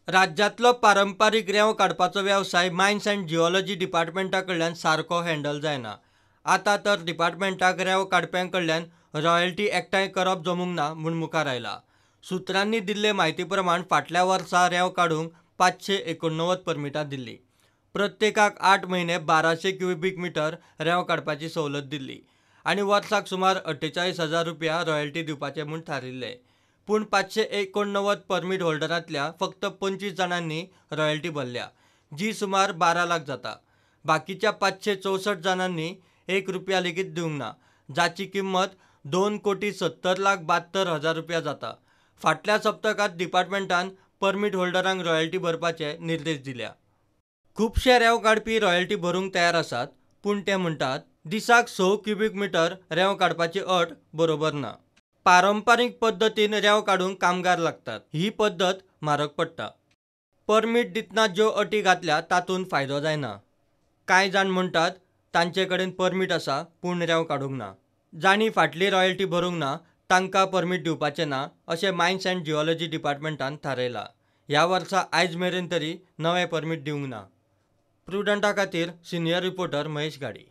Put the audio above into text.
राज्यांतलो पारंपारीक रेंव काडपाचो वेवसाय मायन्स अँड जिओलॉजी डिपार्टमेंटा कडल्यान सारको हँडल जायना। आतां तर डिपार्टमेंटाक रेंव काडप्यां कडल्यान रॉयल्टी एकठांय करप जमूंक ना म्हूण मुखार आयला। सुत्रांनी दिल्ले म्हायती प्रमाण फाटल्या वर्सा रेंव काडूंक 589 परमिटां दिल्ली। प्रत्येकाक 8 म्हयने 1200 क्युबिक मिटर रेंव काडपाची सवलत दिल्ली आनी वर्साक सुमार 48,000 रुपया रॉयल्टी दिवपाचे म्हूण थारिल्ले। पूण 589 परमीट होल्डरांतल्या फक्त 25 जाणांनी रॉयल्टी भरल्या, जी सुमार 12 लाख जाता। बाकीच्या 564 जाणांनी 1 रुपया लेगीत दिवंक ना, जाची किंमत 2,70,72,000 रुपया जाता। फाटल्या सप्तकांत डिपार्टमेंटान परमीट होल्डरांक रॉयल्टी भरपाचे निर्देश दिल्या। खुबशे रेंव काडपी रॉयल्टी भरूंक तयार आसात, पूण ते म्हणटात दिसाक 6 क्युबिक मिटर रेंव काडपाची अट बरोबर ना। पारंपारीक पद्दतीन रेंव काडूंक कामगार लागतात, ही पद्दत म्हारग पडटा। परमीट दितना ज्यो अटी घातल्या तातूंत फायदो जायना। कांय जाण म्हणटात तांचे कडेन परमीट आसा पूण रेंव काडूंक ना। जांणी फाटली रॉयल्टी भरूंक ना तांकां परमीट दिवपाचें ना अशें मायन्स अँड जिओलॉजी डिपार्टमेंटान थारयलां। ह्या वर्सा आयज मेरेन तरी नवें परमीट दिवंक ना। प्रुडंटा खातीर सिनियर रिपोर्टर महेश गाडी।